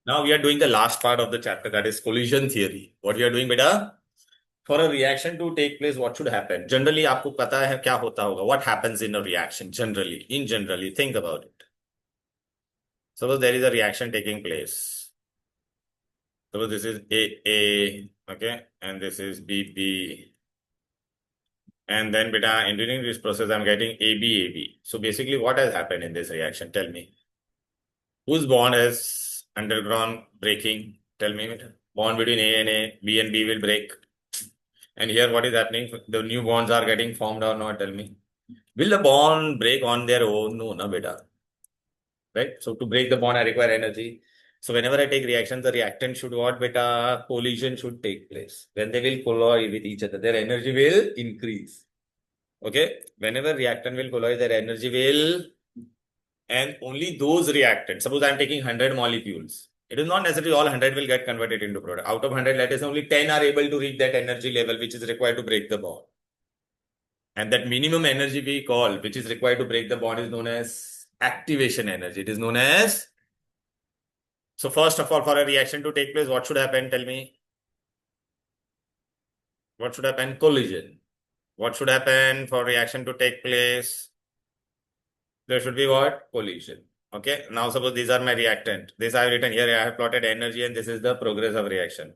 Now we are doing the last part of the chapter, that is collision theory. What we are doing, beta? For a reaction to take place, what should happen? Generally, आपको पता है क्या होता होगा? What happens in a reaction? Generally, think about it. Suppose there is a reaction taking place. Suppose this is A, okay, and this is B, and then beta, during this process, I'm getting AB. So basically, what has happened in this reaction? Tell me. Whose bond has undergone breaking? Tell me. Bond between A, B and B will break. And here, what is happening? The new bonds are getting formed or not? Tell me. Will the bond break on their own? No, na beta. Right? So to break the bond, I require energy. So whenever I take reactions, the reactant should what beta? Collision should take place. When they will collide with each other, their energy will increase. Okay? Whenever reactant will collide, their energy will, and only those reactants. Suppose I'm taking 100 molecules. It is not necessarily all 100 will get converted into product. Out of 100, let us say only 10 are able to reach that energy level which is required to break the bond. And that minimum energy we call, which is required to break the bond, is known as activation energy. It is known as. So, first of all, for a reaction to take place, what should happen? Tell me. What should happen? Collision. What should happen for reaction to take place? There should be what? Collision. Okay. Now, suppose these are my reactant. This I have written here. I have plotted energy, and this is the progress of reaction.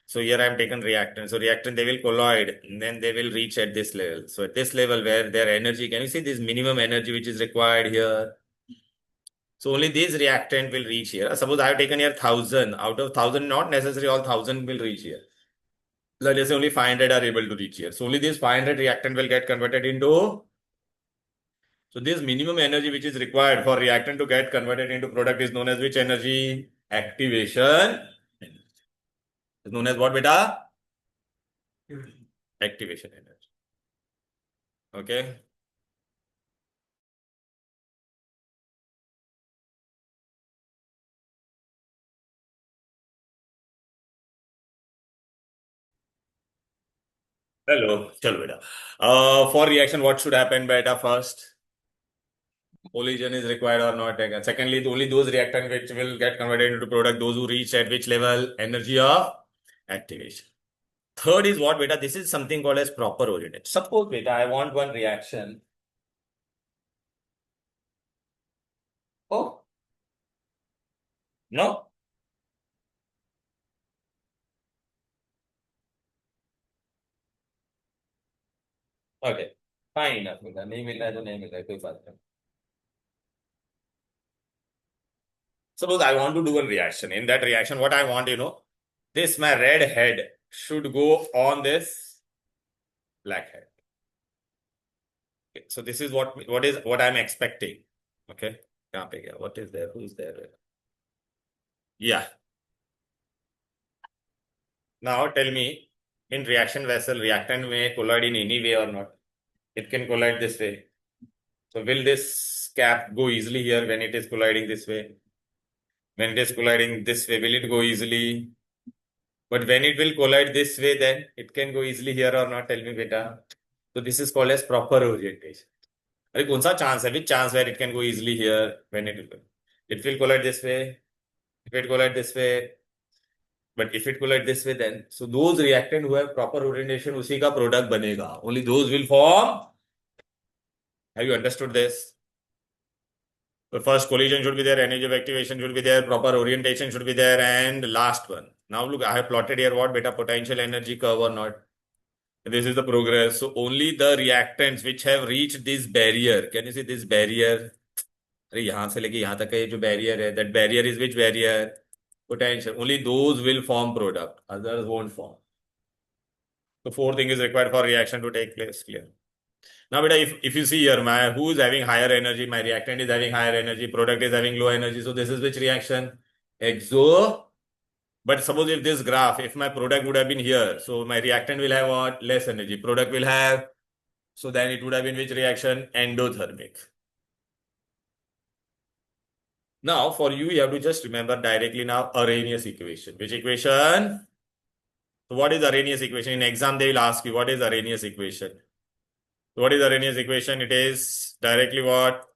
So here I am taken reactant. So reactant, they will collide, and then they will reach at this level. So at this level where their energy, can you see this minimum energy which is required here? So only this reactant will reach here. Suppose I have taken here 1000. Out of 1000, not necessarily all 1000 will reach here. Let us say only 500 are able to reach here. So only this 500 reactant will get converted into. So this minimum energy which is required for reactant to get converted into product is known as which energy? Activation. Is known as what, beta? Activation energy. Okay. Hello. Chalo, beta. For reaction, what should happen, beta, first? Collision is required or not. Secondly, only those reactants which will get converted into product, those who reach at which level? Energy of activation. Third is what, beta? This is something called as proper orientation. Suppose, beta, I want one reaction. Oh, no? Okay. Fine enough, beta. नहीं मिल रहा है तो नहीं मिल रहा है कोई बात नहीं. Suppose I want to do a reaction. In that reaction, what I want, this my red head should go on this black head. Okay. So this is what I'm expecting. Okay. यहाँ पे क्या? What is there? Who's there? Yeah. Now tell me, in reaction vessel, reactant may collide in any way or not? It can collide this way. So will this cap go easily here when it is colliding this way? When it is colliding this way, will it go easily? But when it will collide this way, then it can go easily here or not? Tell me, beta. So this is called as proper orientation. अरे कौन सा chance है? Which chance where it can go easily here when it will collide this way? If it collide this way, but if it collide this way, then so those reactant who have proper orientation, उसी का product बनेगा. Only those will form. Have you understood this? So first collision should be there, energy of activation should be there, proper orientation should be there, and last one. Now look, I have plotted here what beta potential energy curve or not. This is the progress. So only the reactants which have reached this barrier. Can you see this barrier? अरे यहाँ से लेके यहाँ तक का ये जो barrier है, that barrier is which barrier? Potential. Only those will form product. Others won't form. The fourth thing is required for reaction to take place. Clear. Now, beta, if you see here, who is having higher energy? My reactant is having higher energy. Product is having low energy. So this is which reaction? Exo. But suppose if this graph, if my product would have been here, so my reactant will have what? Less energy. Product will have. So then it would have been which reaction? Endothermic. Now, for you, you have to just remember directly now Arrhenius equation. Which equation? So what is Arrhenius equation? In exam, they will ask you, what is Arrhenius equation? So what is Arrhenius equation? It is directly what?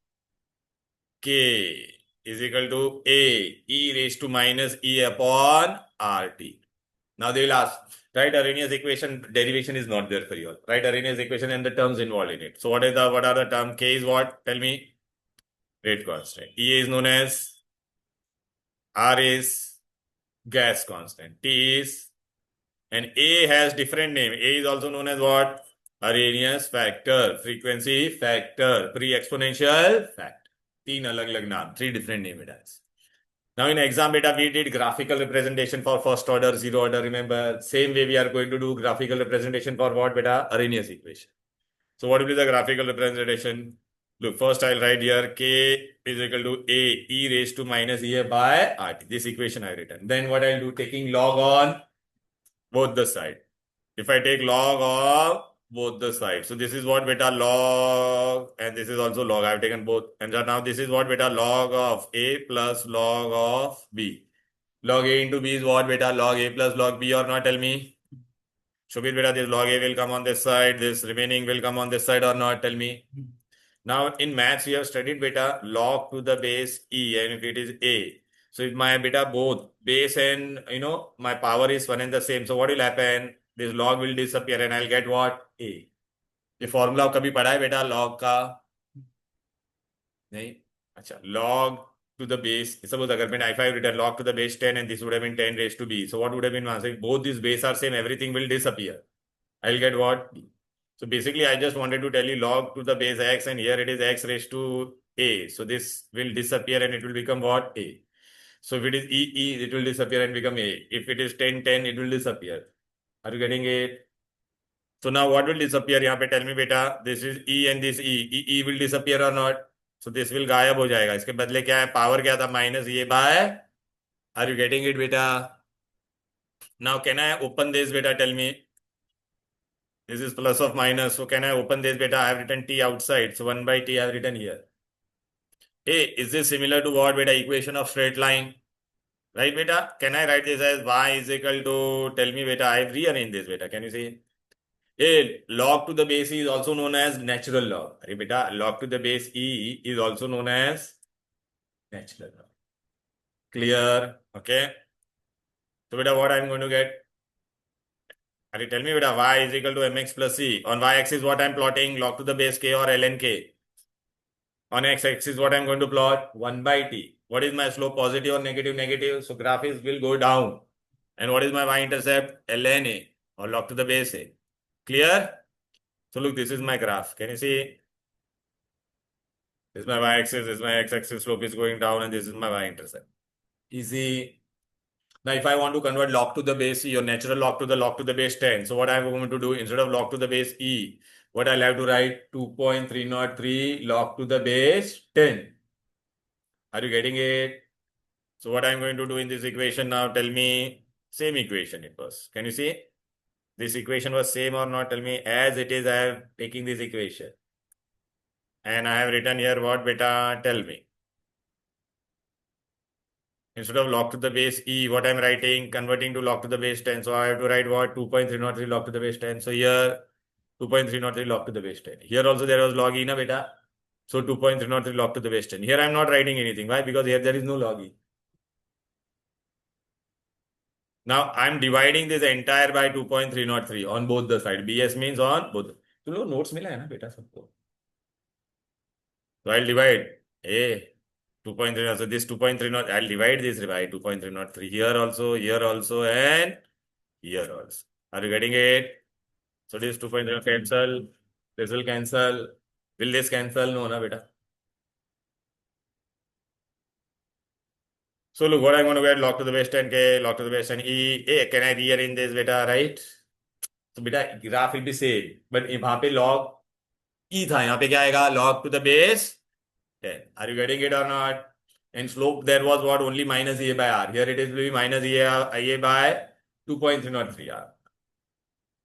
K is equal to A e raised to minus E upon RT. Now they will ask, write Arrhenius equation, derivation is not there for you all. Write Arrhenius equation and the terms involved in it. So what are the terms? K is what? Tell me. Rate constant. E is known as, R is gas constant. T is, and A has different name. A is also known as what? Arrhenius factor, frequency factor, pre-exponential factor. तीन अलग अलग नाम, three different name it has. Now in exam beta, we did graphical representation for first order, zero order. Remember, same way we are going to do graphical representation for what beta? Arrhenius equation. So what will be the graphical representation? Look, first I'll write here K is equal to A e raised to minus E by RT. This equation I written. Then what I'll do, taking log on both the side. If I take log of both the sides, so this is what beta log, and this is also log. I've taken both, and now this is what beta log of A plus log of B. Log A into B is what beta? Log A plus log B, or not? Tell me. Shobhit beta, this log A will come on this side, this remaining will come on this side, or not? Tell me. Now in maths you have studied beta log to the base E, and if it is A. So if my beta both base and my power is one and the same, so what will happen? This log will disappear and I'll get what? A. ये formula कभी पढ़ा है बेटा log का? नहीं. अच्छा, log to the base, suppose अगर मैंने I5 written log to the base 10 and this would have been 10 raised to B, so what would have been my answer? Both these base are same, everything will disappear. I'll get what? B. So basically I just wanted to tell you log to the base x, and here it is x raised to A, so this will disappear and it will become what? A. So if it is E, it will disappear and become A. If it is 10, 10, it will disappear. Are you getting it? So now what will disappear? यहाँ पे tell me बेटा, this is E and this E will disappear or not? So this will गायब हो जाएगा. इसके बदले क्या है? पावर क्या था? माइनस ये bye. Are you getting it बेटा? Now can I open this beta? Tell me. This is plus of minus. So can I open this beta? I have written T outside. So 1 by T I have written here. Hey, is this similar to what beta? Equation of straight line. Right beta? Can I write this as y is equal to, tell me beta, I have rearranged this beta. Can you see? Hey, log to the base E is also known as natural log. Hey beta, log to the base E is also known as natural log. Clear? Okay. So beta, what I'm going to get? Are you tell me beta, y is equal to mx plus c. On y-axis what I'm plotting? Log to the base k or ln k. On x-axis what I'm going to plot? 1 by t. What is my slope? Positive or negative? Negative. So graph will go down. And what is my y-intercept? ln a, or log to the base a. Clear? So look, this is my graph. Can you see? This is my y-axis, this is my x-axis, slope is going down, and this is my y-intercept. Easy. Now, if I want to convert log to the base E or natural log to the base 10, so what I'm going to do, instead of log to the base E, what I'll have to write? 2.303 log to the base 10. Are you getting it? So what I'm going to do in this equation now, tell me, same equation it was. Can you see? This equation was same or not? Tell me. As it is, I am taking this equation. And I have written here what beta? Tell me. Instead of log to the base E, what I'm writing? Converting to log to the base 10. So I have to write what? 2.303 log to the base 10. So here, 2.303 log to the base 10. Here also there was log E, na beta? So 2.303 log to the base 10. Here I'm not writing anything. Why? Because here there is no log E. Now I'm dividing this entire by 2.303 on both the side. BS means on both. तुम लोग notes मिला है ना बेटा सबको? So I'll divide. A 2.3. So this 2.30, I'll divide this by 2.303 here also, and here also. Are you getting it? So this 2.0 cancel. This will cancel. Will this cancel? No, na beta. So look, what I'm going to get? Log to the base 10k, log to the base 10 E. Hey, can I rearrange this beta, right? So beta, graph will be same. But यहाँ पे log E था, यहाँ पे क्या आएगा? Log to the base 10. Are you getting it or not? And slope there was what? Only minus EA by R. Here it is will be minus EA by 2.303 R.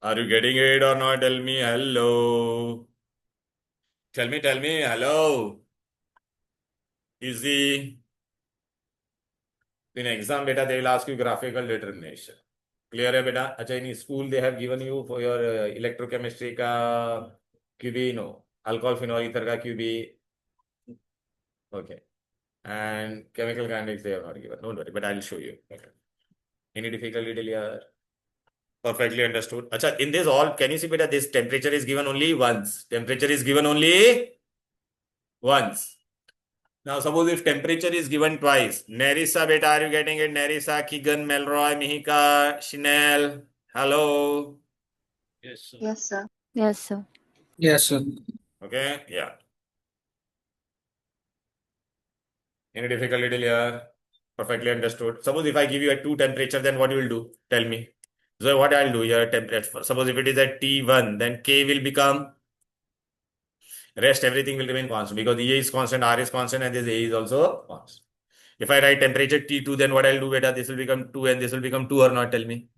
Are you getting it or not? Tell me hello. Tell me hello. Easy. In exam beta, they will ask you graphical determination. Clear hai beta? Acha, in school they have given you for your electrochemistry ka QB, no. Alcohol phenol ether ka QB. Okay. And chemical kinetics, they are not given. Don't worry, but I'll show you. Okay. Any difficulty till here? Perfectly understood. Acha, in this all, can you see beta, this temperature is given only once. Temperature is given only once. Now, suppose if temperature is given twice. Nerissa, beta, are you getting it? Nerissa, Keegan, Melroy, Mihika, Chanel. Hello. Yes, sir. Yes, sir. Yes, sir. Yes, sir. Okay, yeah. Any difficulty till here? Perfectly understood. Suppose if I give you a two temperature, then what you will do? Tell me. So what I'll do here, temperature. Suppose if it is at T1, then K will become rest, everything will remain constant because E is constant, R is constant, and this A is also constant. If I write temperature T2, then what I'll do, beta, this will become 2 and this will become 2 or not, tell me.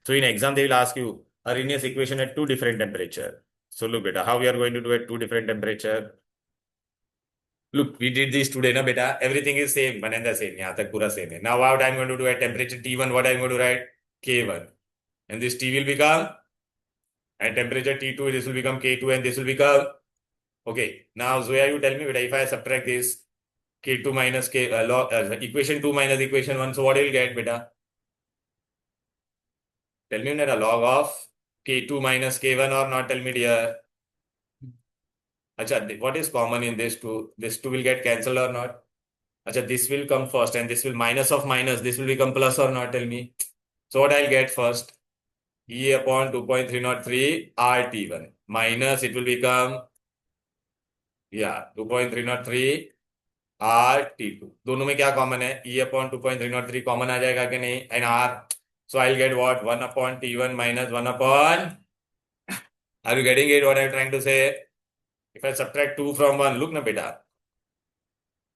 So in exam, they will ask you Arrhenius equation at two different temperature. So look, beta, how we are going to do at two different temperature? Look, we did this today, na beta. Everything is same, one and the same. Yahan tak pura same hai. Now what I'm going to do at temperature T1, what I'm going to write? K1. And this T will become, at temperature T2, this will become K2 and this will become, okay. Now Zoya, you tell me, beta, if I subtract this, K2 minus K, equation 2 minus equation 1, so what will get, beta? Tell me, Nera, log of K2 minus K1 or not, tell me, dear. Acha, what is common in this two? This two will get cancelled or not? Acha, this will come first and this will minus of minus, this will become plus or not, tell me. So what I'll get first? E upon 2.303 RT1 minus it will become, yeah, 2.303 RT2. दोनों में क्या common है? E upon 2.303 common आ जाएगा कि नहीं? And R. So I'll get what? 1 upon T1 minus 1 upon. Are you getting it? What I'm trying to say? If I subtract 2 from 1, look na beta.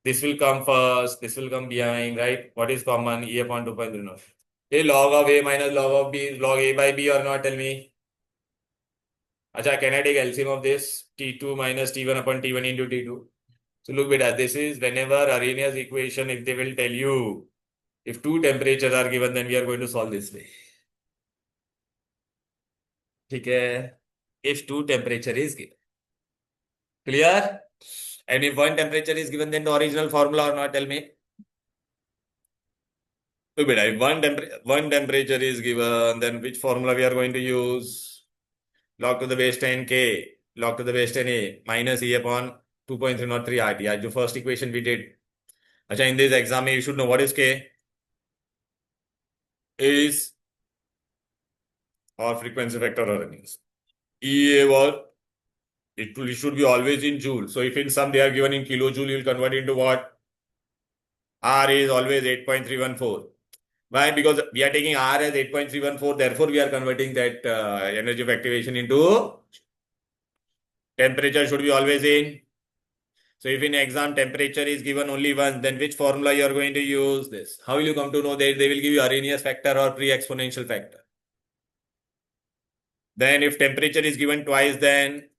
This will come first, this will come behind, right? What is common? E upon 2.3. A log of A minus log of B is log A by B or not? Tell me. Acha, can I take LCM of this? T2 minus T1 upon T1 into T2. So look beta, this is whenever Arrhenius equation, if they will tell you, if two temperatures are given, then we are going to solve this way. Okay? If two temperature is given. Clear? And if one temperature is given, then the original formula or not, tell me. So beta, if one temperature is given, then which formula we are going to use? Log to the base 10 K, log to the base 10 A, minus E upon 2.303 RT. The first equation we did. Acha, in this exam, you should know what is K. Is or frequency factor or Arrhenius. EA was, it should be always in joule. So if in some they are given in kilojoule, you will convert into what? R is always 8.314. Why? Because we are taking R as 8.314, therefore we are converting that energy of activation into temperature should be always in. So if in exam temperature is given only once, then which formula you are going to use? This. How will you come to know that? They will give you Arrhenius factor or pre-exponential factor. Then if temperature is given twice, then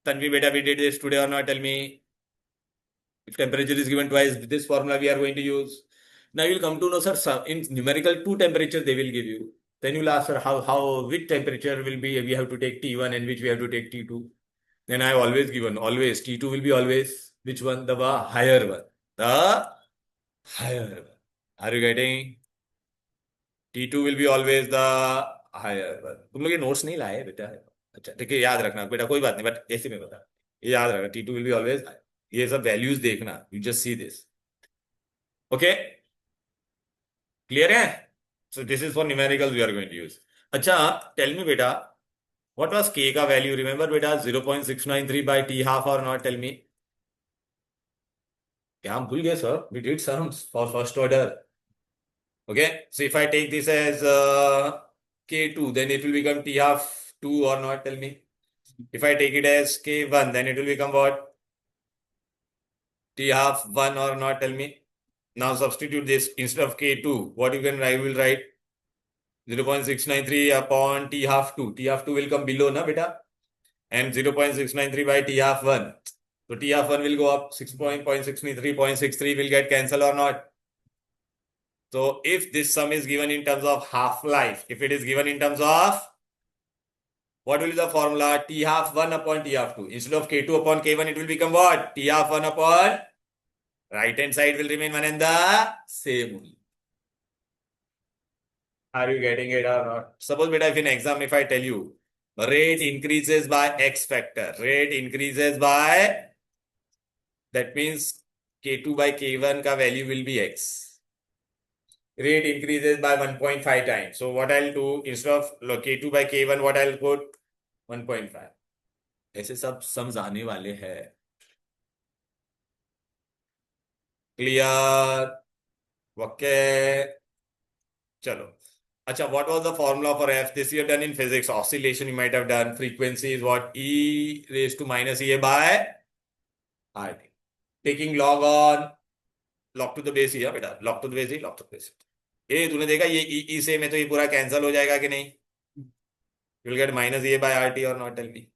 Tanvi beta, we did this today or not? Tell me. If temperature is given twice, this formula we are going to use. Now you will come to know, sir, in numerical two temperature they will give you. Then you will ask, sir, which temperature will be, we have to take T1 and which we have to take T2. Then I have always given, always, T2 will be always, which one? The higher one. The higher one. Are you getting? T2 will be always the higher one. तुम लोग ये notes नहीं लाए बेटा? अच्छा ठीक है, याद रखना बेटा, कोई बात नहीं, बट ऐसे में बता, ये याद रखना, T2 will be always higher. ये सब वैल्यूज देखना, you just see this. Okay? Clear है? So this is for numericals we are going to use. अच्छा, tell me beta, what was K का value? Remember beta 0.693 by T half or not? Tell me. क्या हम भूल गए sir? We did sums for first order. Okay, so if I take this as K2, then it will become T half 2 or not? Tell me. If I take it as K1, then it will become what? T half 1 or not? Tell me. Now substitute this instead of K2. What you can write? Will write 0.693 upon T half 2. T half 2 will come below, na beta? And 0.693 by T half 1. So T half 1 will go up. 0.693 will get cancelled or not? So if this sum is given in terms of half-life, if it is given in terms of, what will be the formula? T half 1 upon T half 2. Instead of K2 upon K1, it will become what? T half 1 upon, Right hand side will remain one and the same only. Are you getting it or not? Suppose, beta, if in exam, if I tell you rate increases by X factor, rate increases by, that means K2 by K1 ka value will be X. Rate increases by 1.5 times. So what I'll do, instead of K2 by K1, what I'll put 1.5. ऐसे सब sums आने वाले हैं. Clear? Okay, चलो. Acha, what was the formula for F? This you have done in physics. Oscillation you might have done. Frequency is what? E raised to minus E by RT. Taking log to the base here, बेटा. Log to the base, log to the base. ये तूने देखा ये E से में तो ये पूरा कैंसिल हो जाएगा कि नहीं? You will get minus E by RT or not? Tell me.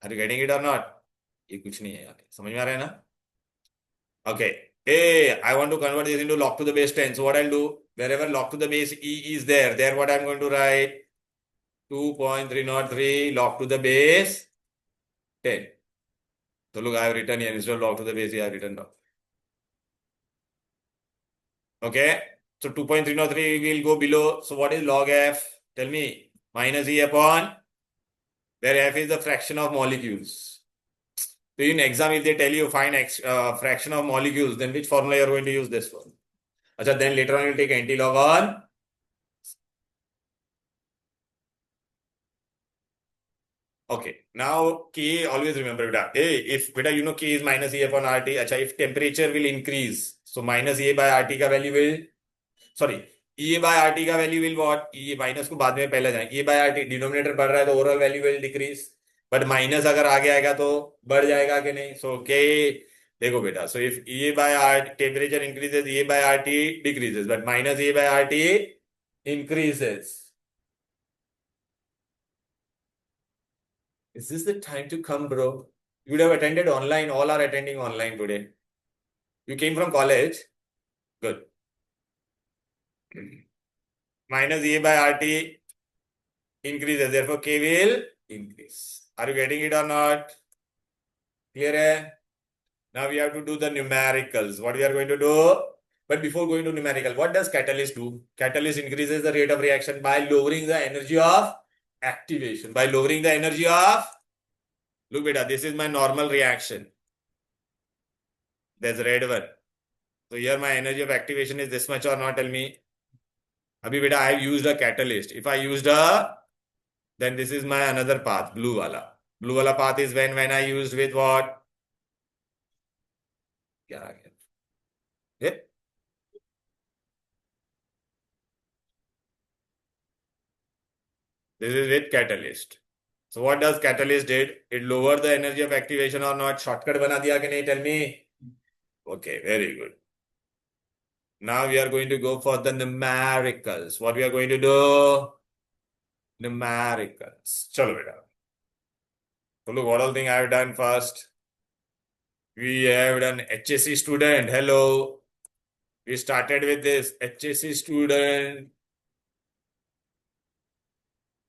Are you getting it or not? ये कुछ नहीं है यार. समझ में आ रहा है ना? Okay. Hey, I want to convert this into log to the base 10. So what I'll do? Wherever log to the base E is there what I'm going to write? 2.303 log to the base 10. So look, I have written here instead of log to the base, I have written down. Okay. So 2.303 will go below. So what is log F? Tell me. Minus E upon, where F is the fraction of molecules. So in exam, if they tell you find fraction of molecules, then which formula you are going to use? This one. Achha, then later on you'll take anti-log on. Okay. Now K, always remember, beta. Hey, if beta, you know K is minus E upon RT. Achha, if temperature will increase, so minus E by RT का value will, sorry, E by RT का value will what? E minus को बाद में पहले जाए. E by RT denominator बढ़ रहा है तो overall value will decrease. But minus अगर आगे आएगा तो बढ़ जाएगा कि नहीं? सो के देखो बेटा, so if E by RT temperature increases, E by RT decreases, but minus E by RT increases. Is this the time to come, bro? You would have attended online. All are attending online today. You came from college. Good. Minus E by RT increases. Therefore, K will increase. Are you getting it or not? Clear? Hai? Now we have to do the numericals. What we are going to do? But before going to numerical, what does catalyst do? Catalyst increases the rate of reaction by lowering the energy of activation. By lowering the energy of, look beta, this is my normal reaction. There's red one. So here my energy of activation is this much or not? Tell me. Abhi beta, I have used a catalyst. If I used then this is my another path, blue wala. Blue wala path is when I used with what? क्या आ गया? Yeah. This is with catalyst. So what does catalyst did? It lowered the energy of activation or not? Shortcut बना दिया कि नहीं? Tell me. Okay, very good. Now we are going to go for the numericals. What we are going to do? Numericals. Chalo beta. So look, what all thing I have done first. We have done HSC student. Hello. We started with this HSC student.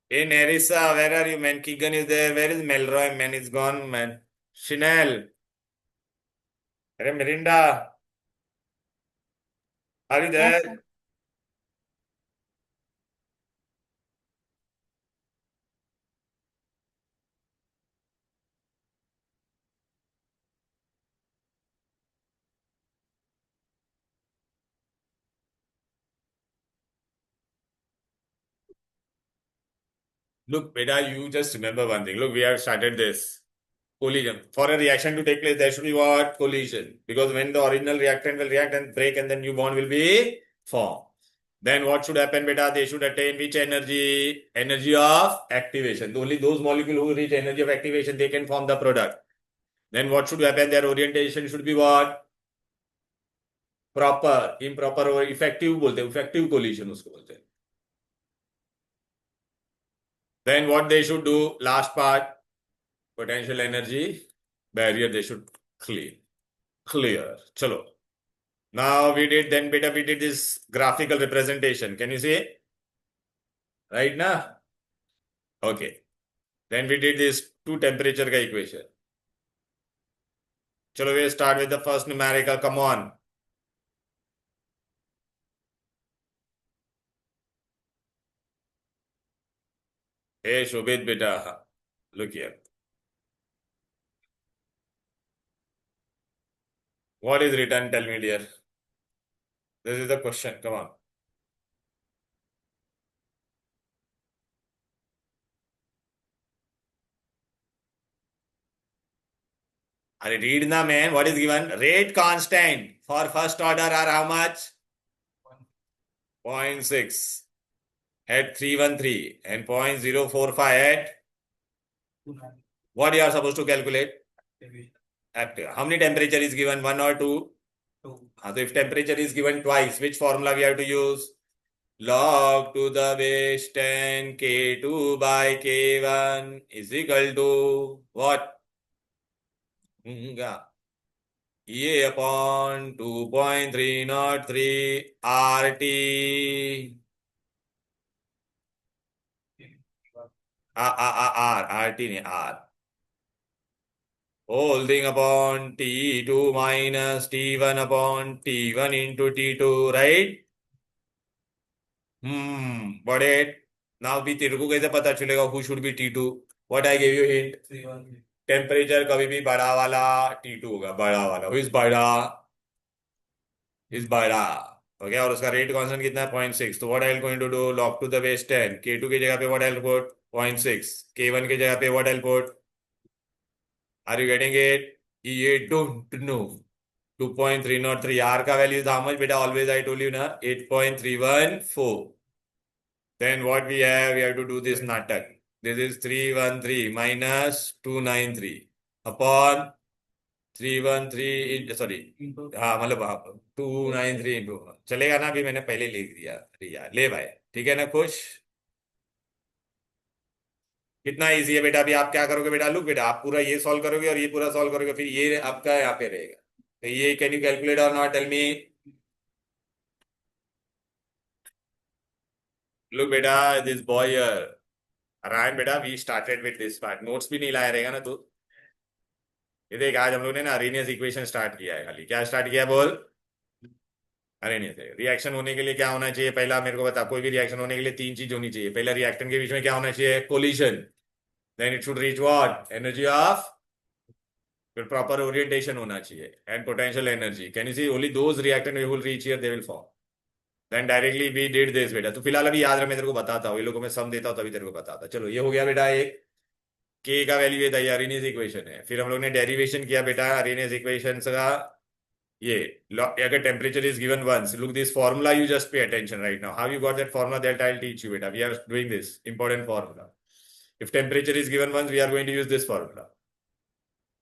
Hey Nerissa, where are you, man? Keegan is there. Where is Melroy, man? He's gone, man. Chanel. Hey, Mirinda. Are you Yes, there? sir. Look, beta, you just remember one thing. Look, we have started this collision. For a reaction to take place, there should be what? Collision. Because when the original reactant will react and break and then new bond will be formed. Then what should happen, beta? They should attain which energy? Energy of activation. Only those molecules who reach energy of activation, they can form the product. Then what should happen? Their orientation should be what? Proper. Improper or effective बोलते हैं. Effective collision उसको बोलते हैं. Then what they should do? Last part. Potential energy barrier they should clear. Chalo. Now we did, then beta, we did this graphical representation. Can you see? Right now? Okay. Then we did this two temperature ka equation. चलो we start with the first numerical. Come on. Hey Shobit beta, look here. What is written? Tell me, dear. This is the question. Come on. Are read na man. What is given? Rate constant for first order are how much? 0.6 at 313 and 0.045 at what you are supposed to calculate? At how many temperature is given? 1 or 2? So if temperature is given twice, which formula we have to use? Log to the base 10 K2 by K1 is equal to what? E upon 2.303 RT. RT नहीं R. Whole thing upon T2 minus T1 upon T1 into T2, right? Got it. Now भी तेरे को कैसे पता चलेगा who should be T2? What I gave you hint? Temperature कभी भी बड़ा वाला T2 होगा, बड़ा वाला. Who is बड़ा? Is बड़ा. ओके, और उसका रेट कांस्टेंट कितना है? 0.6. तो what I am going to do? Log to the base 10. K2 की जगह पे what I will put? 0.6. K1 की जगह पे what I will put? Are you getting it? ये डोंट नो. 2.303 R का वैल्यू इज हाउ मच बेटा? Always I told you ना, 8.314. Then what we have to do this natak. This is 313 minus 293 upon 313 sorry, हाँ मतलब 293 into चलेगा ना? अभी मैंने पहले लिख दिया. अरे यार ले भाई, ठीक है ना? खुश? कितना इजी है बेटा. अभी आप क्या करोगे बेटा? लुक बेटा, आप पूरा ये सॉल्व करोगे और ये पूरा सॉल्व करोगे, फिर ये आपका यहाँ पे रहेगा. तो ये कैन यू कैलकुलेट और नॉट? Tell me. लुक बेटा, दिस बॉय रायन बेटा, we started with this part. Notes भी नहीं लाया रहेगा ना तू? ये देख, आज हम लोग ने ना अरेनियस इक्वेशन स्टार्ट किया है. खाली क्या स्टार्ट किया है बोल? अरेनियस. रिएक्शन होने के लिए क्या होना चाहिए? पहला मेरे को बता. कोई भी रिएक्शन होने के लिए तीन चीज होनी चाहिए. पहला, रिएक्टेंट के बीच में क्या होना चाहिए? Collision. Then it should reach what? Energy of. फिर प्रॉपर ओरिएंटेशन होना चाहिए and potential energy. Can you see? Only those reactant will reach here, they will form. Then directly we did this बेटा. तो फिलहाल अभी याद रख, मैं तेरे को बताता हूँ. ये लोगों में सम देता हूँ तभी तेरे को बताता. चलो, ये हो गया बेटा एक. के का वैल्यू ये था, ये अरेनियस इक्वेशन है. फिर हम लोग ने डेरिवेशन किया बेटा अरेनियस इक्वेशन का. ये अगर temperature is given once, look this formula, you just pay attention right now. How you got that formula? That I will teach you बेटा. We are doing this important formula. If temperature is given once, we are going to use this formula.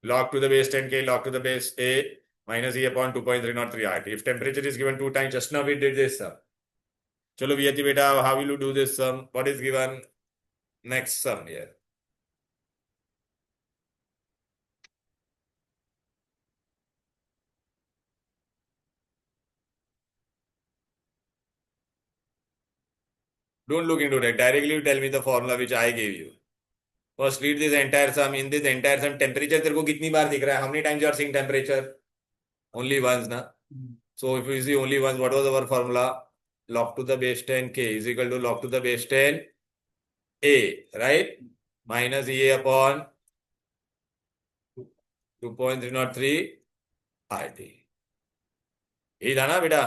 log to the base 10K log to the base A minus E upon 2.303 RT. If temperature is given 2 times, just now we did this sum. Chalo Viyati beta, how will you do this sum? What is given? Next sum here. Don't look into that. Directly you tell me the formula which I gave you. First read this entire sum. In this entire sum, temperature तेरे को कितनी बार दिख रहा है? How many times you are seeing temperature? Only once na. So if you see only once, what was our formula? Log to the base 10K is equal to log to the base 10 A, right? Minus E upon 2.303 RT. यही था ना बेटा?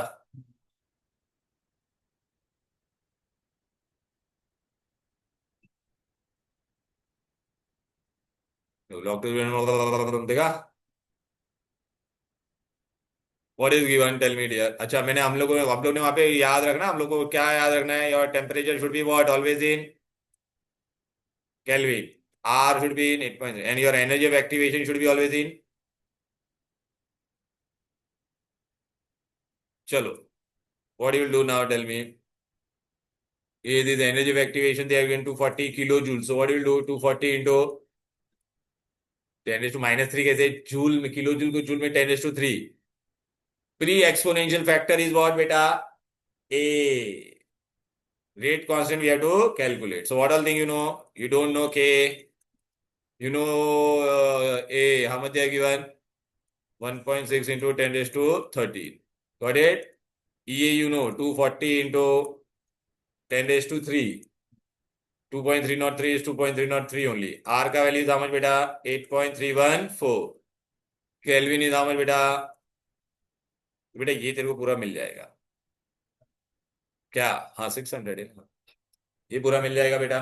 Log two देखा? What is given? Tell me dear. अच्छा, मैंने हम लोग ने वहां पे याद रखना. हम लोग को क्या याद रखना है? Your temperature should be what? Always in kelvin. R should be in 8.3 and your energy of activation should be always in. Chalo, what you will do now? Tell me. This is the energy of activation. They have given 240 kilojoules. So what you will do? 240 into 10 raised to minus 3 कैसे? Joule में, kilo joule को joule में 10 raised to 3. Pre exponential factor is what beta? A. Rate constant we have to calculate. So what all thing you know? You don't know K. You know A. How much they are given? 1.6 into 10 raised to 13. Got it? EA, you know, 240 into 10 raised to 3. 2.303 is 2.303 only. R का value is how much बेटा? 8.314. Kelvin is how much बेटा? बेटा ये तेरे को पूरा मिल जाएगा क्या? हाँ 600 है हाँ। ये पूरा मिल जाएगा बेटा।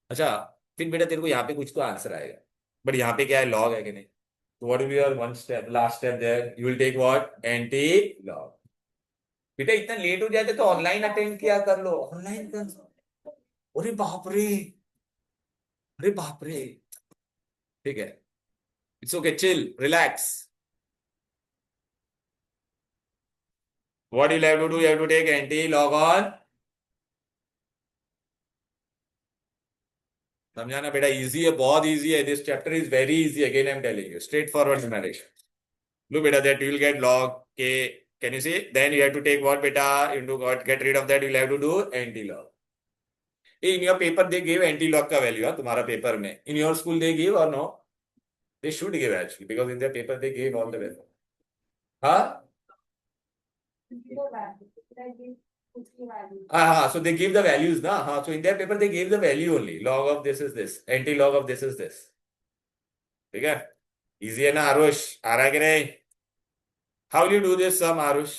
अच्छा, फिर बेटा तेरे को यहाँ पे कुछ तो आंसर आएगा, बट यहाँ पे क्या है, लॉग है कि नहीं? तो what will be your one step, last step there, you will take what, anti log. बेटा इतना लेट हो जाते तो ऑनलाइन अटेंड किया कर लो, ऑनलाइन कर। अरे बाप रे, अरे बाप रे। ठीक है, it's okay, chill, relax. What you have to do, you have to take anti log on. समझा ना बेटा, इजी है, बहुत इजी है, this chapter is very easy, again I am telling you, straightforward numerics. Look, beta, that you will get log k. Can you see? Then you have to take what, beta? Into what? Get rid of that. You will have to do anti-log. In your paper, they gave anti-log का value. हाँ, तुम्हारा paper में. In your school, they give or no? They should give actually, because in their paper they gave all the value. हाँ? हाँ, so they give the values ना. हाँ, so in their paper they gave the value only. Log of this is this. Anti-log of this is this. ठीक है? Easy है ना आरुष? आ रहा है कि नहीं? How will you do this sum, Aarush?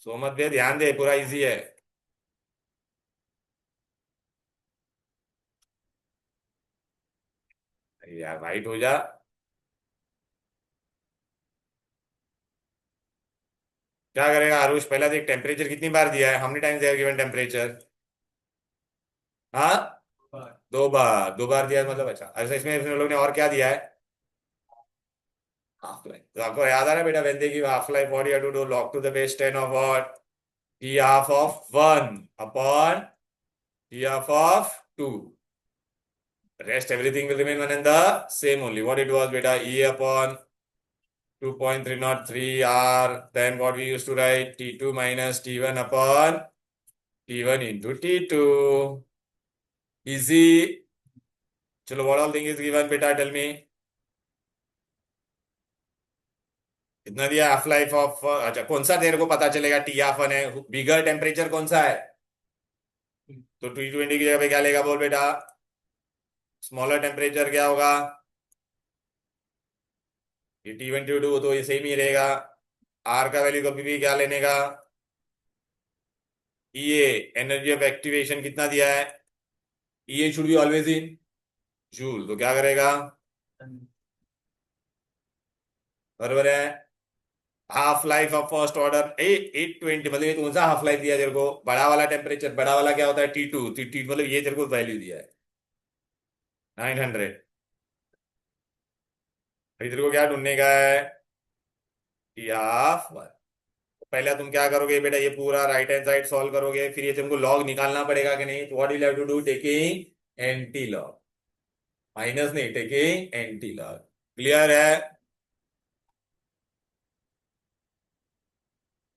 सोमत भैया ध्यान दे, पूरा इजी है। यार वाइट हो जा। क्या करेगा आरुष, पहला देख टेम्परेचर कितनी बार दिया है, how many times they have given temperature? हाँ, दो बार दिया है, मतलब अच्छा। अच्छा, इसमें इसमें लोग ने और क्या दिया है? Half life. तो आपको याद आ रहा है बेटा, when they give half life what you have to do, log to the base 10 of what, t half of 1 upon t half of 2. Rest everything will remain one and the same only. What it was beta, E upon 2.303 R. Then what we used to write, T2 minus T1 upon T1 into T2. Easy. चलो, what all thing is given beta, tell me. कितना दिया half life of, अच्छा कौन सा तेरे को पता चलेगा, टी हाफ वन है, बिगर टेम्परेचर कौन सा है? तो T20 की जगह पे क्या लेगा बोल बेटा, स्मॉलर टेम्परेचर क्या होगा? ये T22 तो ये सेम ही रहेगा। आर का वैल्यू कभी भी क्या लेने का, ये एनर्जी ऑफ एक्टिवेशन कितना दिया है, ये should be always in joule, तो क्या करेगा, बराबर है। Half life of first order 820, मतलब ये कौन सा हाफ लाइफ दिया तेरे को, बड़ा वाला टेम्परेचर, बड़ा वाला क्या होता है T2, टी मतलब ये तेरे को वैल्यू दिया है 900। तेरे को क्या ढूंढने का है, टी हाफ वन। पहले तुम क्या करोगे बेटा, ये पूरा राइट हैंड साइड सॉल्व करोगे, फिर ये तुमको लॉग निकालना पड़ेगा कि नहीं, तो what you have to do, taking anti log, minus नहीं, टेकिंग एंटी लॉग। क्लियर है?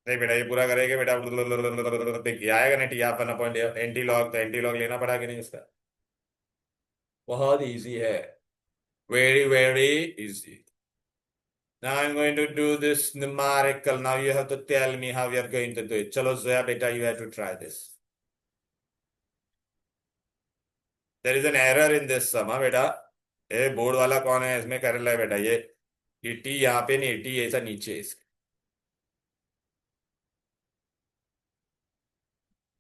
नहीं बेटा, ये पूरा करेंगे बेटा, देखिए आएगा ना T half one upon anti log, तो एंटी लॉग लेना पड़ा कि नहीं उसका, बहुत इजी है, very very easy. Now I'm going to do this numerical. Now you have to tell me how we are going to do it. चलो Zoya बेटा, you have to try this. There is an error in this sum, हाँ बेटा। ये board वाला कौन है, इसमें कर रहा है बेटा, ये टी यहाँ पे नहीं, टी ऐसा नीचे है इसके।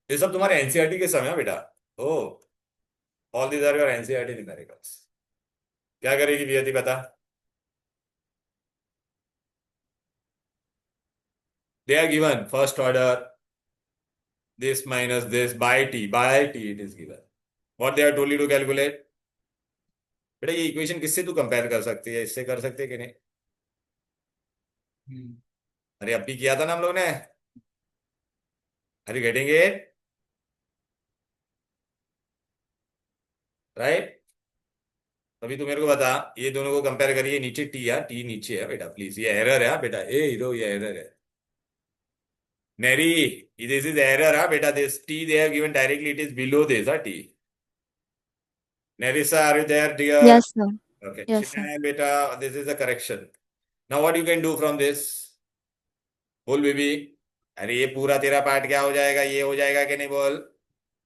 ये सब तुम्हारे एनसीईआरटी के समय बेटा। Oh, all these are your NCERT numericals. क्या करेगी बियति बता। They are given first order, this minus this by t it is given. What they are told you to calculate? बेटा ये इक्वेशन किससे तू कंपेयर कर सकती है, इससे कर सकते है कि नहीं? अरे अब भी किया था ना हम लोग ने, अरे गेटिंग इट राइट। अभी तू मेरे को बता, ये दोनों को कंपेयर करिए, नीचे टी है, टी नीचे है बेटा, प्लीज, ये एरर है बेटा, ए हीरो ये एरर है मेरी, दिस इज एरर है बेटा, this T they have given directly, it is below this T. Nerissa, are you there, dear? Yes, sir. Okay. Yes, sir. Shine, beta, this is the correction. Now what you can do from this? बोल baby. अरे ये पूरा तेरा part क्या हो जाएगा, ये हो जाएगा कि नहीं बोल.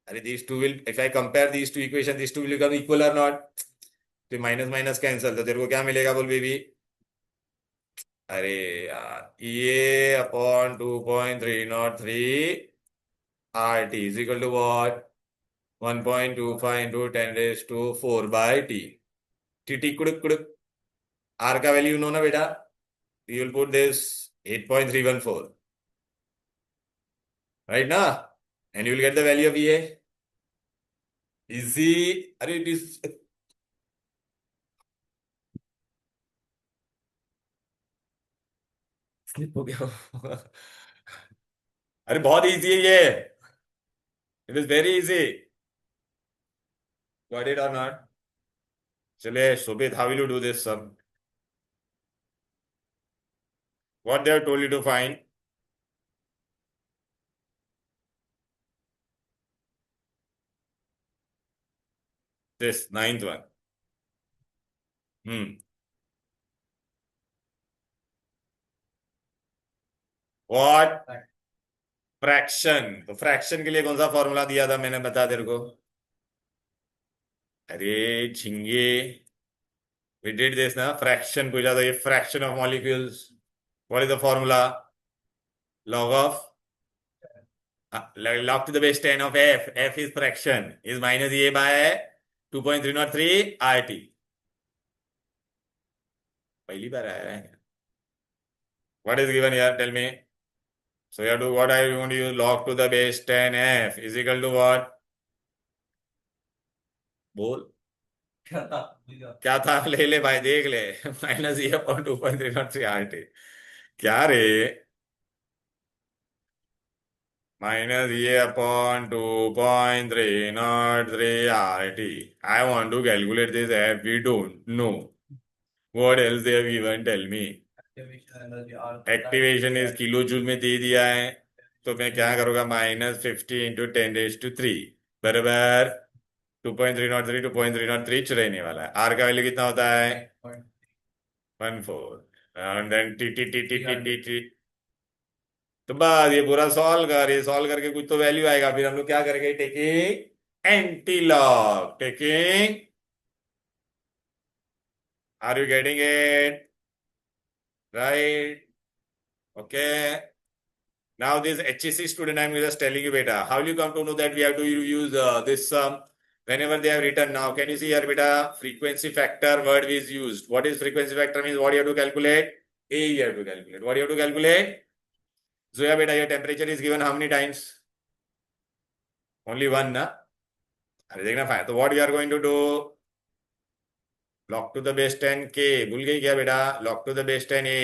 अरे these two will, if I compare these two equations, these two will become equal or not? तो माइनस माइनस कैंसल, तो तेरे को क्या मिलेगा बोल बेबी. अरे यार, ये upon 2.303 R T is equal to what. 1.25 into 10⁴ by T. T T कुड़क कुड़क. आर का वैल्यू नो ना बेटा. You will put this 8.314. Right ना. And you will get the value of ये. इजी. अरे इट इज. स्लिप हो गया. अरे बहुत इजी है ये. It is very easy. Got it और नॉट. चलिए Shobit, how will you do this sum? What they have told you to find? This ninth one. What? Fraction. तो फ्रैक्शन के लिए कौन सा फॉर्मूला दिया था मैंने, बता तेरे को. अरे झिंगे. We did this ना. फ्रैक्शन पूछा था, ये fraction of molecules. What is the formula? Log of log to the base 10 of f. F is fraction, is minus a by 2.303 RT. पहली बार आया है. What is given here? Tell me. So you have to, what I want to use, log to the base 10 f is equal to what? बोल. क्या था ले ले भाई, देख ले. Minus A upon 2.303 RT. क्या रे. minus a upon 2.303 RT. I want to calculate this f. We don't know. What else they have given? Tell me. Activation is kilo joule में दे दिया है. तो मैं क्या करूंगा, -50 इंटू 10⁻³ बराबर 2.303. 2.303 रहने वाला है. आर का वैल्यू कितना होता है? 14. And then T T T T T T T. तो बस ये पूरा सॉल्व कर. ये सॉल्व करके कुछ तो वैल्यू आएगा. फिर हम लोग क्या करेंगे, taking anti log. Taking. Are you getting it? Right. Okay. Now this HEC student, I'm just telling you beta, how will you come to know that we have to use this sum whenever they have written? Now can you see here beta, frequency factor word is used. What is frequency factor means? What you have to calculate? A you have to calculate. What you have to calculate? Zoya beta, your temperature is given how many times? Only one na. अरे देखना fine. तो what you are going to do? log to the base 10 K. भूल गई क्या बेटा? log to the base 10 A.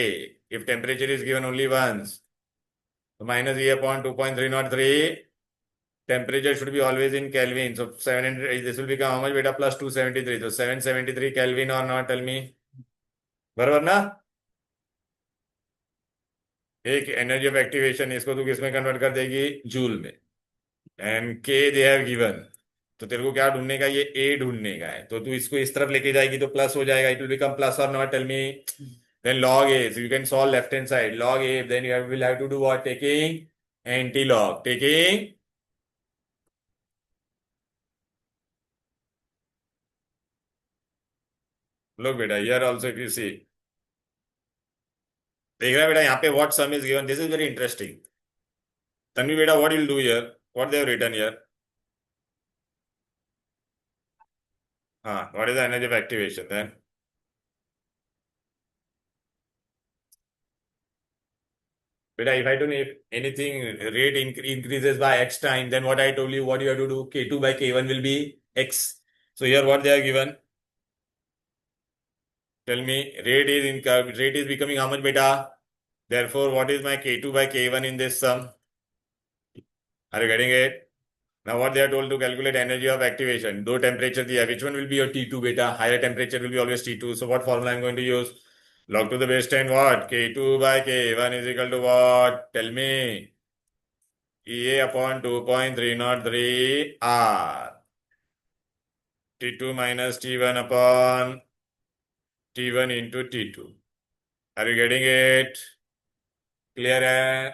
If temperature is given only once. So minus E upon 2.303. Temperature should be always in Kelvin. So 700, this will become how much beta? Plus 273. So 773 Kelvin or not? Tell me. बराबर ना. एक energy of activation, इसको तू किस में convert कर देगी? Joule में. एंड के दे हैव गिवन. तो तेरे को क्या ढूंढने का? ये ए ढूंढने का है. तो तू इसको इस तरफ लेके जाएगी तो प्लस हो जाएगा. इट विल बिकम प्लस और not? Tell me. Then log A. So you can solve left hand side. Log A. Then you will have to do what? Taking anti-log. Taking. Look beta, here also if you see. देख रहा है बेटा, यहाँ पे what sum is given. This is very interesting. Tanvi beta, what you will do here? What they have written here? What is the energy of activation then? Beta, if I don't, if anything rate increases by x time, then what I told you, what you have to do? K2 by K1 will be x. So here what they have given? Tell me, rate is becoming how much beta? Therefore, what is my K2 by K1 in this sum? Are you getting it? Now what they are told to calculate energy of activation. दो temperature दिया. Which one will be your T2 beta? Higher temperature will be always T2. So what formula I'm going to use? Log to the base 10 what? K2 by K1 is equal to what? Tell me. EA upon 2.303 R. T2 minus T1 upon T1 into T2. Are you getting it? Clear है?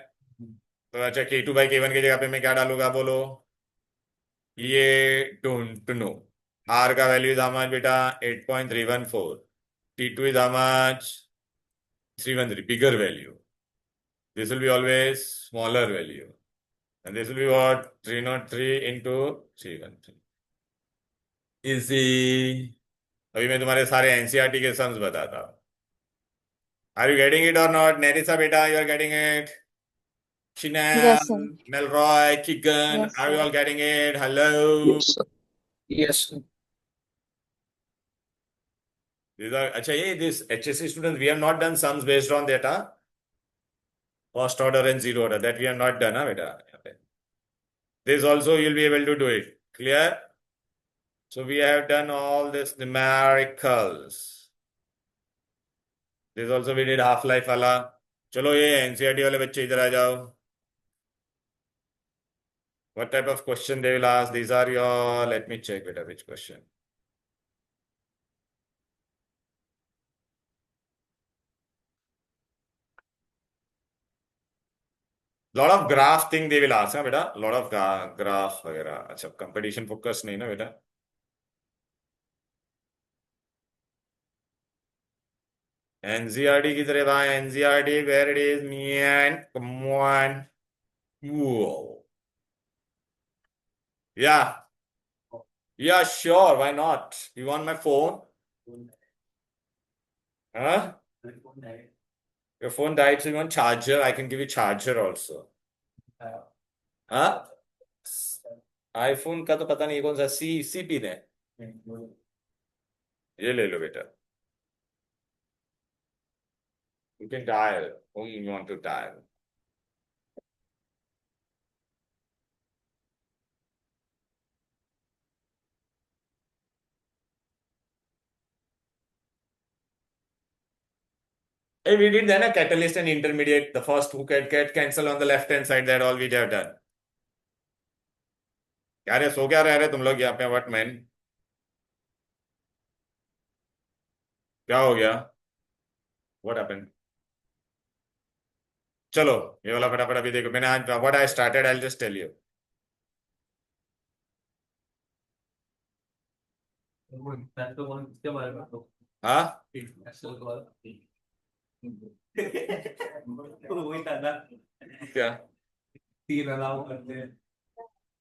तो अच्छा, K2 by K1 की जगह पे मैं क्या डालूंगा बोलो? ये डोंट नो. R का वैल्यू इज हाउ मच बेटा? 8.314. T2 is how much? 313. Bigger value. This will be always smaller value. And this will be what? 303 into 313. Easy. अभी मैं तुम्हारे सारे एनसीईआरटी के सम्स बताता हूँ. Are you getting it or not? Nerissa beta, you are getting it. Chinel, Yes, sir. Melroy, Keegan, Yes, are you sir. all getting it? Hello. Yes, sir. Yes, sir. These are, अच्छा ये this HSC students, we have not done sums based on data. First order and zero order. That we have not done, huh, beta? This also you'll be able to do it. Clear? So we have done all this numericals. This also we did half-life वाला. चलो ये NCERT वाले बच्चे इधर आ जाओ. What type of question they will ask? These are your, let me check beta which question. Lot of graph thing they will ask, huh, beta? Lot of graph वगैरह. अच्छा, competition focus नहीं ना बेटा? NCERT की तरह भाई, NCERT where it is, man, come on. Whoa. Yeah. Yeah, sure, why not? You want my phone? Huh? Your phone died, so you want charger? I can give you charger also. हाँ? IPhone का तो पता नहीं कौन सा C pin है. ये ले लो बेटा. You can dial whom you want to dial. Hey, we did then a catalyst and intermediate. The first who get cancel on the left hand side. That all we have done. क्या रे, सो क्या रह रहे तुम लोग यहाँ पे? What man? क्या हो गया? What happened? चलो ये वाला फटाफट अभी देखो. मैंने आज what I started, I will just tell you. हाँ? क्या?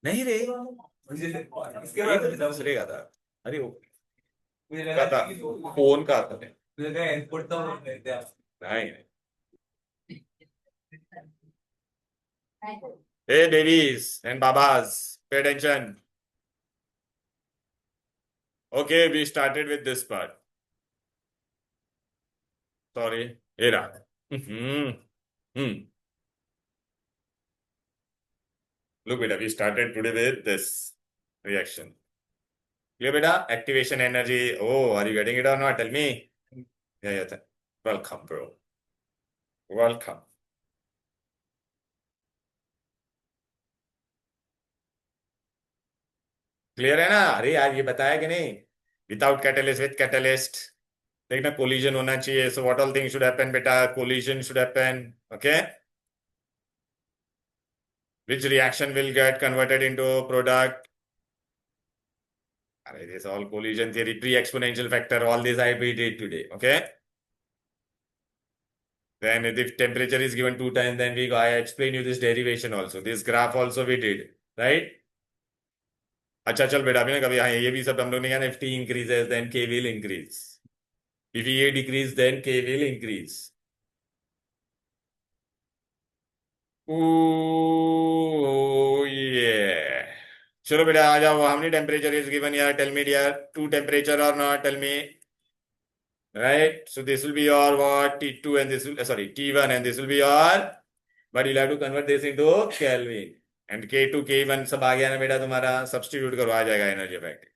नहीं रे, एक दूसरे का था. अरे वो का था, फोन का था. नहीं. Hey babies and babas, pay attention. Okay, we started with this part. Sorry, era. Look, beta, we started today with this reaction. Clear, beta? Activation energy. Oh, are you getting it or not? Tell me. Yeah. Welcome, bro. Welcome. Clear है ना? अरे यार ये बताया कि नहीं? Without catalyst, with catalyst. देखना collision होना चाहिए. So what all things should happen बेटा? Collision should happen. Okay. Which reaction will get converted into product? This all collision theory, pre-exponential factor, all this we did today. Okay. Then if temperature is given 2 times, then I explain you this derivation also. This graph also we did, right? अच्छा चल बेटा, अभी ना कभी हाँ ये भी सब हम लोग ने कहा, if T increases then K will increase. If E decrease then K will increase. Oh yeah. चलो बेटा आ जाओ. How many temperature is given here? Tell me dear. 2 temperature or not? Tell me. Right? So this will be your what? T2 and this will, sorry, T1 and this will be your, but you'll have to convert this into Kelvin. And K2, K1 सब आ गया ना बेटा तुम्हारा. Substitute करो, आ जाएगा energy effect.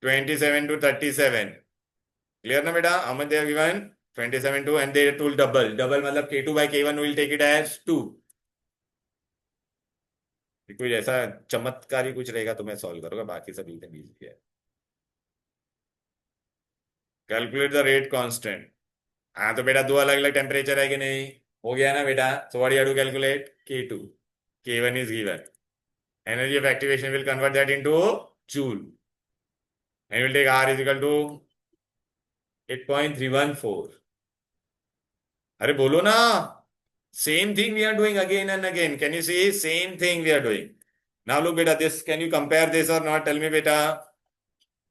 27 to 37. Clear ना बेटा? How much they have given? 27 to, and they tool double. Double मतलब K2 by K1 will take it as 2. कोई ऐसा चमत्कारी कुछ रहेगा तो मैं सॉल्व करूंगा, बाकी सब एकदम इजी है। Calculate the rate constant. हाँ तो बेटा दो अलग अलग टेम्परेचर है कि नहीं, हो गया ना बेटा। So what you have to calculate K2, K1 is given, energy of activation will convert that into joule, and will take R is equal to 8.314। अरे बोलो ना, same thing we are doing again and again, can you see, same thing we are doing. Now look बेटा this, can you compare this और not, tell me बेटा।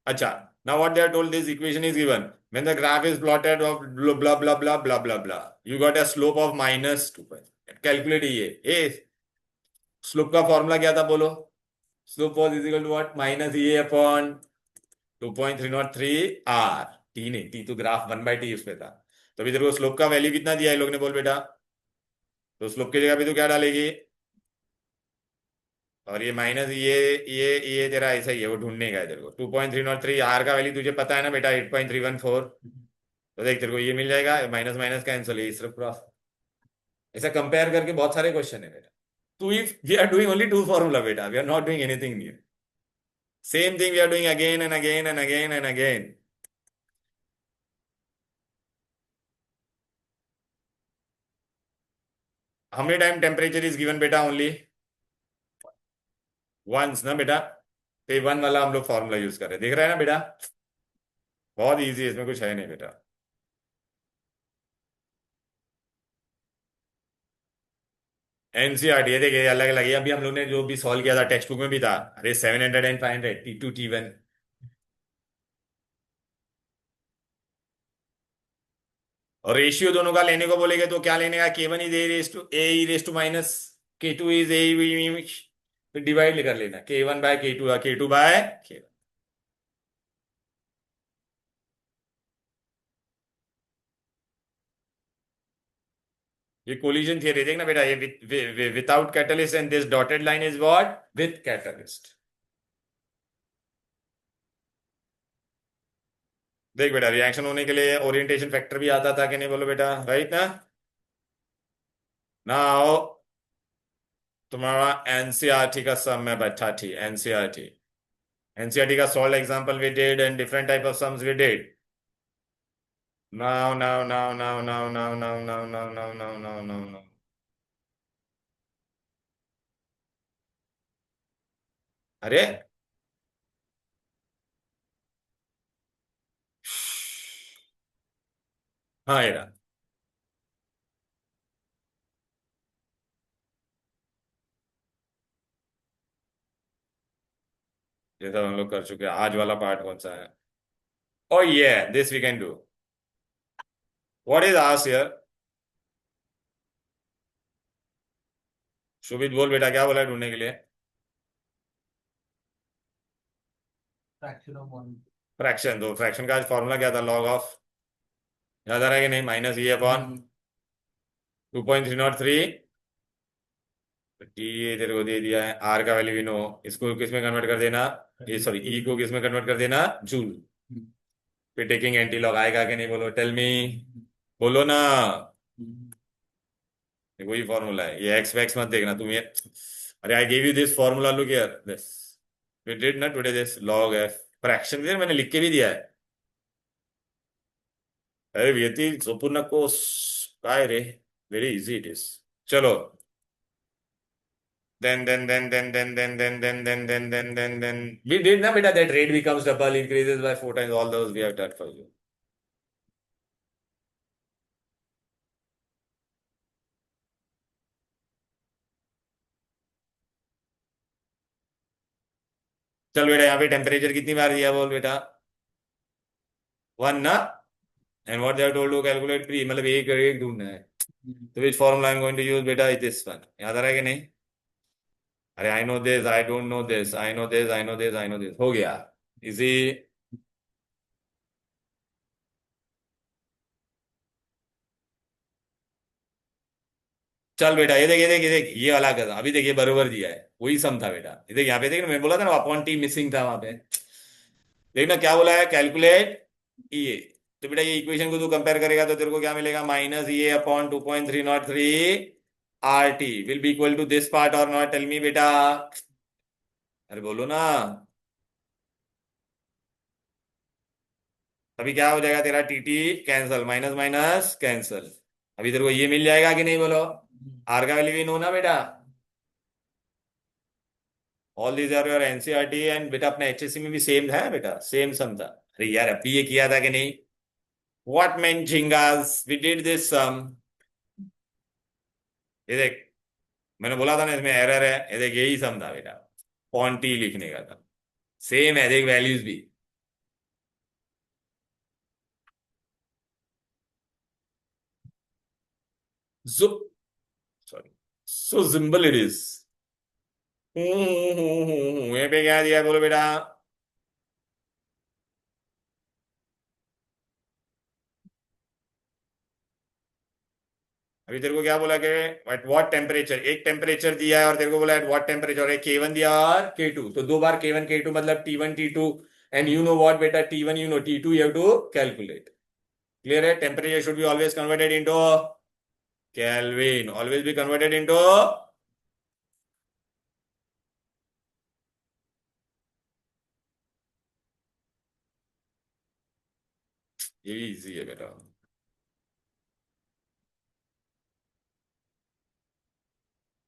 अच्छा, now what they are told, this equation is given, when the graph is plotted of blah blah blah blah blah blah blah, you got a slope of minus 2, calculate ये slope का formula क्या था बोलो। Slope was is equal to what, minus A upon 2.303 R. T नहीं, T तो graph 1/t उस पे था। तो अभी तेरे को स्लोप का वैल्यू कितना दिया है लोग ने, बोल बेटा। तो स्लोप की जगह पे तो क्या डालेगी, और ये माइनस ये तेरा ऐसा ही है, वो ढूंढने का है तेरे को। 2.303 आर का वैल्यू तुझे पता है ना बेटा, 8.314। तो देख तेरे को ये मिल जाएगा, माइनस माइनस कैंसिल, ये सिर्फ क्रॉस। ऐसा कंपेयर करके बहुत सारे क्वेश्चन है बेटा। तो if we are doing only two formula बेटा, we are not doing anything new, same thing we are doing again and again and again and again. How many time temperature is given बेटा, only once ना बेटा। तो ये one वाला हम लोग formula use कर रहे हैं, देख रहे हैं ना बेटा, बहुत इजी है, इसमें कुछ है नहीं बेटा। एनसीईआरटी है, देखिए अलग अलग है। अभी हम लोग ने जो भी सॉल्व किया था टेक्स्ट बुक में भी था, अरे 700 एंड 500 T2 T1। और रेशियो दोनों का लेने को बोलेगे तो क्या लेने का, K1 is A raise to minus K2 is A, तो डिवाइड कर लेना, K1 bye K2 K2 bye K1। ये कोलिजन थियरी देखना बेटा, ये without catalyst, and this dotted line is what, with catalyst. देख बेटा, रिएक्शन होने के लिए ओरिएंटेशन फैक्टर भी आता था कि नहीं, बोलो बेटा, राइट ना। नाउ तुम्हारा एनसीईआरटी का सम में बैठा थी, एनसीईआरटी का solve example we did and different type of sums we did. Now अरे हाँ ये रहा। ये सब हम लोग कर चुके हैं, आज वाला पार्ट कौन सा है। ओ ये this we can do, what is asked here. Shubhit बोल बेटा, क्या बोला है ढूंढने के लिए। फ्रैक्शन, तो फ्रैक्शन का आज फॉर्मूला क्या था, लॉग ऑफ, याद आ रहा है कि नहीं, माइनस ये अपॉन 2.303। टी ये तेरे को दे दिया है, आर का वैल्यू भी नो, इसको किसमें कन्वर्ट कर देना, ये सॉरी ई को किसमें कन्वर्ट कर देना, जूल। फिर टेकिंग एंटी लॉग आएगा कि नहीं, बोलो, टेल मी, बोलो ना। ये वही फॉर्मूला है, ये एक्स वैक्स मत देखना तुम ये। अरे I give you this formula, look here this, we did ना today this log F fraction, मैंने लिख के भी दिया है। अरे व्यति संपूर्ण को काय रे, वेरी इजी इट इज। चलो, then we did na beta, that rate becomes double, increases by 4 times, all those we have done for you। चल बेटा, यहाँ पे टेम्परेचर कितनी बार दिया बोल बेटा, 1 ना। And what they have told to calculate pre, मतलब एक एक ढूंढना है। तो which formula I am going to use बेटा, इज दिस वन, याद आ रहा है कि नहीं। अरे I know this, I don't know this, I know this, I know this, I know this, हो गया इजी। चल बेटा, ये देख ये वाला कर, अभी देखिए बरोबर दिया है, वही सम था बेटा। ये देख यहाँ पे, देख ना, मैं बोला था ना अपॉन टी मिसिंग था वहां पे। देखना क्या बोला है, कैलकुलेट ये। तो बेटा ये इक्वेशन को तू कंपेयर करेगा तो तेरे को क्या मिलेगा, माइनस ये upon 2.303 R T will be equal to this part और नॉट, टेल मी बेटा, अरे बोलो ना। अभी क्या हो जाएगा तेरा, T T cancel, minus minus cancel. अभी तेरे को ये मिल जाएगा कि नहीं बोलो, आर का वैल्यू नो ना बेटा। All these are your NCERT and बेटा अपना एचएससी में भी सेम था बेटा, सेम सम था। अरे यार अभी ये किया था कि नहीं, व्हाट मैन झिंगास वी डिड दिस सम। ये देख, मैंने बोला था ना इसमें एरर है, ये देख यही सम था बेटा, क्वांटी लिखने का था, सेम है देख वैल्यूज भी। जो sorry, so simple it is. ये पे क्या दिया है बोलो बेटा। अभी तेरे को क्या बोला कि एट व्हाट टेम्परेचर, एक टेम्परेचर दिया है और तेरे को बोला एट व्हाट टेम्परेचर, एक के वन दिया और के टू, तो दो बार के वन के टू मतलब T one T two. And you know what बेटा, T one you know, T two you have to calculate. Clear है, temperature should be always converted into Kelvin, always be converted into. ये easy है बेटा।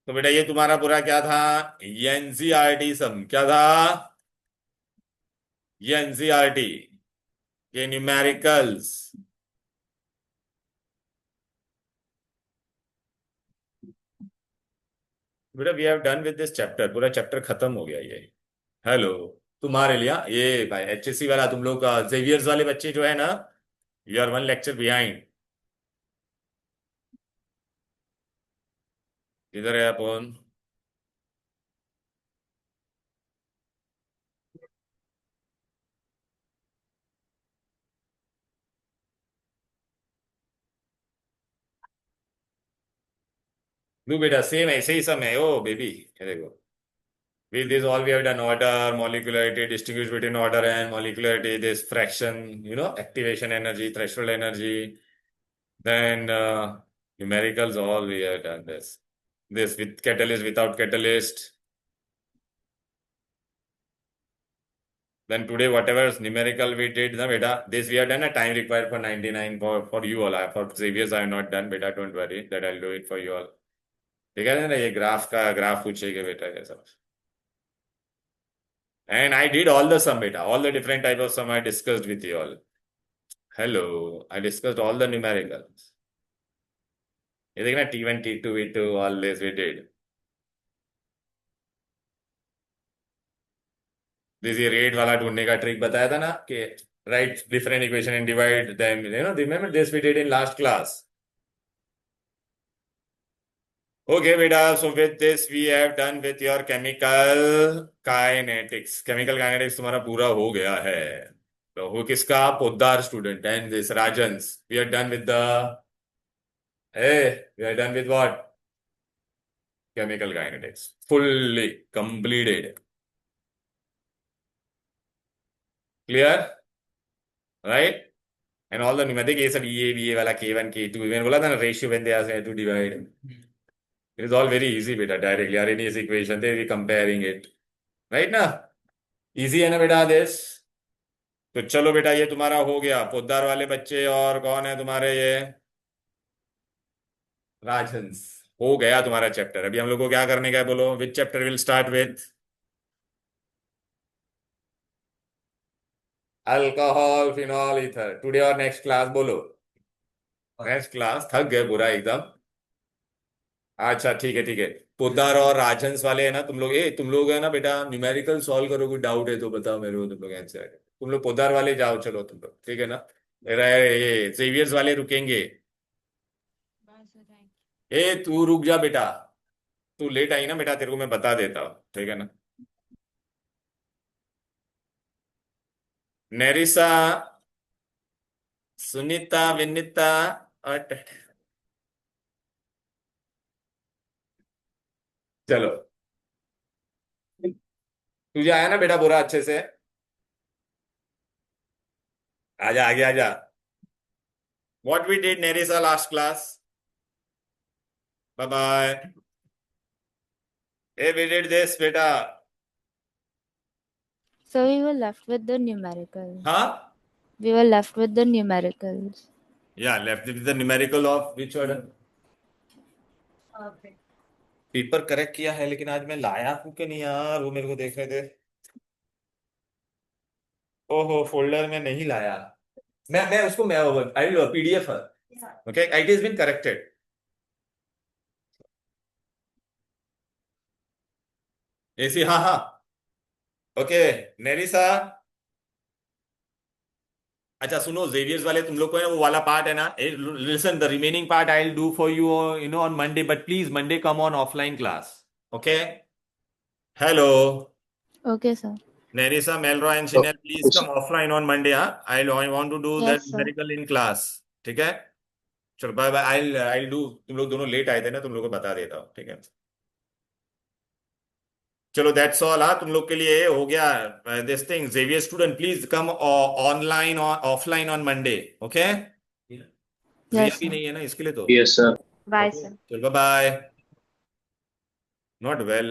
तो बेटा ये तुम्हारा पूरा क्या था, एनसीईआरटी सम क्या था, ये एनसीईआरटी के न्यूमेरिकल्स। बेटा we have done with this chapter, पूरा चैप्टर खत्म हो गया ये। हेलो, तुम्हारे लिए ये भाई एचएससी वाला तुम लोग का जेवियर्स वाले बच्चे जो है ना, you are one lecture behind. इधर है अपन। दू बेटा सेम ऐसे ही समय ओ बेबी, ये देखो, with this all we have done order, molecularity, distinguish between order and molecularity, this fraction, activation energy, threshold energy, then numericals, all we have done this with catalyst, without catalyst. Then today, whatever numerical we did, na beta, this we have done a time required for 99 for you all. For Xavier's, I have not done, beta. Don't worry, that I'll do it for you all. ठीक है ना, ये graph पूछेगा बेटा ये सब. And I did all the sum beta, all the different type of sum I discussed with you all. Hello, I discussed all the numericals. ये देखना T1, T2, V2, all this we did. This ये rate वाला ढूंढने का trick बताया था ना कि write different equation and divide them. Remember this we did in last class. Okay, beta. So with this, we have done with your chemical kinetics. Chemical kinetics तुम्हारा पूरा हो गया है. तो वो किसका, Poddar student and this Rajans. We are done with the. Hey, we are done with what? Chemical kinetics. Fully completed. Clear? Right? And all the numeric ये सब ये वाला K1 K2 मैंने बोला था ना ratio when they ask you to divide. It is all very easy बेटा, directly are in this equation they will be comparing it. Right ना? Easy है ना बेटा this? तो चलो बेटा ये तुम्हारा हो गया पोद्दार वाले बच्चे, और कौन है तुम्हारे ये राजहंस, हो गया तुम्हारा चैप्टर। अभी हम लोग को क्या करने का है बोलो, विच chapter will start with alcohol phenol ether today और नेक्स्ट क्लास बोलो, नेक्स्ट क्लास थक गए पूरा एकदम। अच्छा ठीक है ठीक है, पोद्दार और राजहंस वाले है ना तुम लोग, तुम लोग है ना बेटा न्यूमेरिकल सॉल्व करो, कोई डाउट है तो बताओ मेरे को, तुम लोग आंसर, तुम लोग पोद्दार वाले जाओ, चलो तुम लोग ठीक है ना। ये जेवियर्स वाले रुकेंगे। तू रुक जा बेटा, तू लेट आई ना बेटा, तेरे को मैं बता देता हूँ ठीक है ना। नेरिसा, सुनीता, विनीता और चलो, तुझे आया ना बेटा बुरा अच्छे से, आजा आगे आजा। What we did Nerisa last class, bye bye. Hey, we did this, beta. So we were left with the numericals. Huh? We were left with the numericals. Yeah, left with the numerical of which order? Paper correct किया है, लेकिन आज मैं लाया हूं कि नहीं यार, वो मेरे को देखने दे। ओहो, फोल्डर में नहीं लाया। मैं उसको मैं I will PDF. Okay, it is been corrected. AC, हाँ हाँ। Okay, Nerisa. अच्छा सुनो, जेवियर्स वाले तुम लोग को है ना वो वाला पार्ट है ना, listen, the remaining part I will do for you you know on Monday, but please Monday come on offline class. Okay, hello Okay, sir. Nerissa, Melroy and Oh, Shinelle, please come offline on Monday. हाँ, I want to do that Yes, sir. Numerical in class. ठीक है, चलो bye bye. I do, तुम लोग दोनों late आए थे ना, तुम लोग को बता देता हूँ, ठीक है। चलो दैट्स ऑल। हाँ, तुम लोग के लिए हो गया this thing. Xavier student please come online offline on Monday. Okay, Jiya Yes, भी sir. नहीं है ना इसके लिए तो। yes, sir. Bye, okay, sir. चलो बाय बाय। Not well.